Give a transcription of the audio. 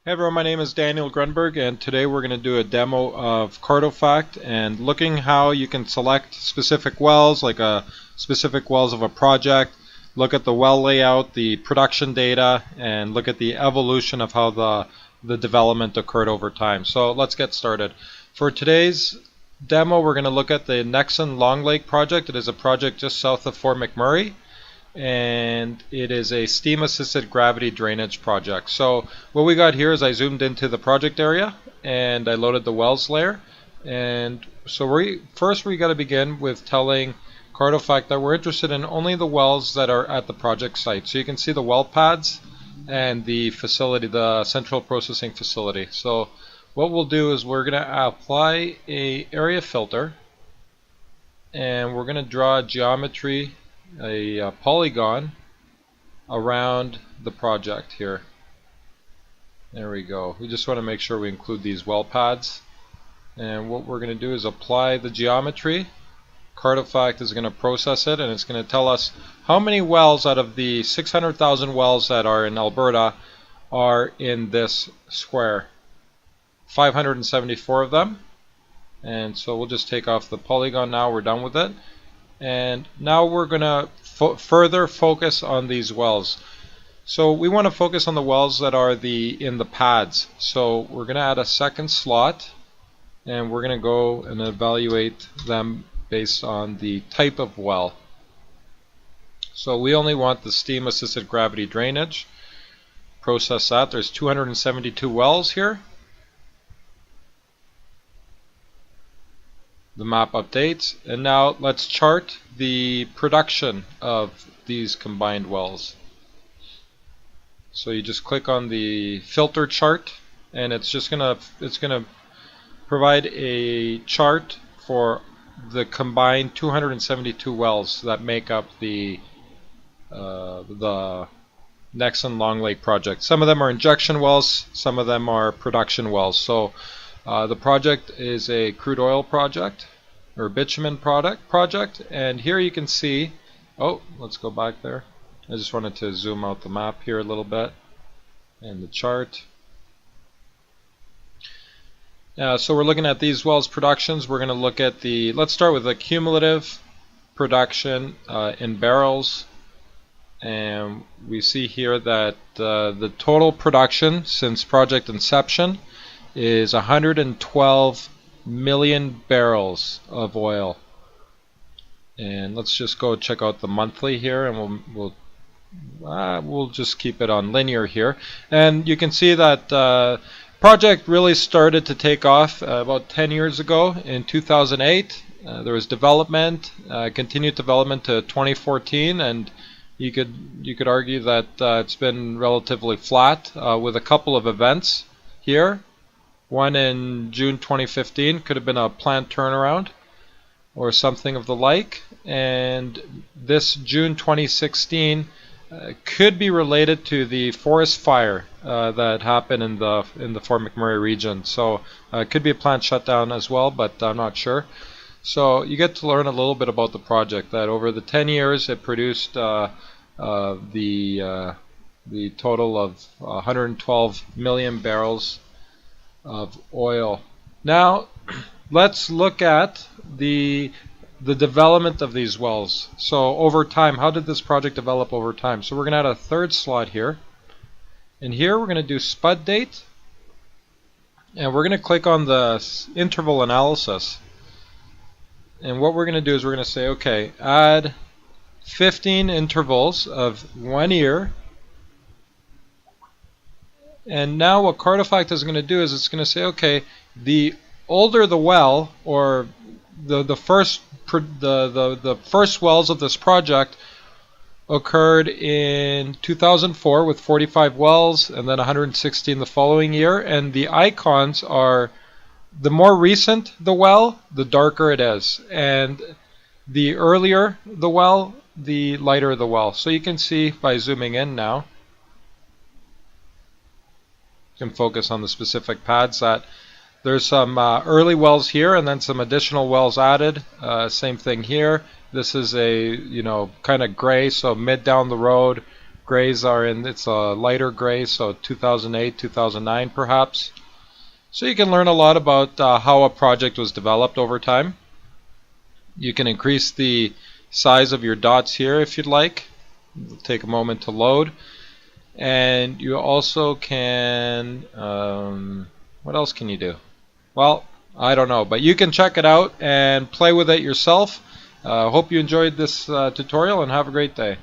Hey everyone, my name is Daniel Grunberg, and today we're going to do a demo of Cartofact and looking how you can select specific wells, like specific wells of a project, look at the well layout, the production data, and look at the evolution of how the development occurred over time. So let's get started. For today's demo, we're going to look at the Nexen Long Lake project. It is a project just south of Fort McMurray, and it is a steam assisted gravity drainage project. So what we got here is I zoomed into the project area and I loaded the wells layer, and so we got to begin with telling Cartofact that we're interested in only the wells that are at the project site. So you can see the well pads and the facility, the central processing facility. So what we'll do is we're going to apply a area filter, and we're going to draw a geometry, a polygon around the project here. There we go. We just want to make sure we include these well pads, and what we're going to do is apply the geometry. Cartofact is going to process it, and it's going to tell us how many wells out of the 600,000 wells that are in Alberta are in this square. 574 of them. And so we'll just take off the polygon now. We're done with it. And now we're going to further focus on these wells. So we want to focus on the wells that are in the pads. So we're going to add a second slot, and we're going to go and evaluate them based on the type of well. So we only want the steam assisted gravity drainage. Process that. There's 272 wells here. The map updates, and now let's chart the production of these combined wells. So you just click on the filter chart, and it's gonna provide a chart for the combined 272 wells that make up the Nexen Long Lake project. Some of them are injection wells, some of them are production wells. So the project is a crude oil project, or bitumen project, and here you can see, let's go back there. I just wanted to zoom out the map here a little bit, and the chart. So we're looking at these wells productions. We're going to look at let's start with the cumulative production in barrels, and we see here that the total production since project inception is 112 million barrels of oil. And let's just go check out the monthly here, and we'll just keep it on linear here. And you can see that project really started to take off about 10 years ago in 2008. There was development, continued development to 2014, and you could argue that it's been relatively flat with a couple of events here. One in June 2015 could have been a plant turnaround or something of the like, and this June 2016 could be related to the forest fire that happened in the Fort McMurray region. So it could be a plant shutdown as well, but I'm not sure. So you get to learn a little bit about the project, that over the 10 years it produced the total of 112 million barrels of oil. Now let's look at the development of these wells. So over time, how did this project develop over time? So we're going to add a third slot here, and here we're going to do spud date, and we're going to click on the interval analysis. And what we're going to do is we're going to say, okay, add 15 intervals of 1 year. And now what Cartofact is going to do is it's going to say, okay, the older the well, or the first wells of this project occurred in 2004 with 45 wells, and then 116 the following year. And the icons are, the more recent the well, the darker it is, and the earlier the well, the lighter the well. So you can see by zooming in now, you can focus on the specific pads that there's some early wells here, and then some additional wells added. Same thing here. This is a kind of gray, so mid down the road, grays are in, it's a lighter gray, so 2008, 2009 perhaps. So you can learn a lot about how a project was developed over time. You can increase the size of your dots here if you'd like. It'll take a moment to load. And you also can, what else can you do? Well, I don't know, but you can check it out and play with it yourself. Hope you enjoyed this tutorial, and have a great day.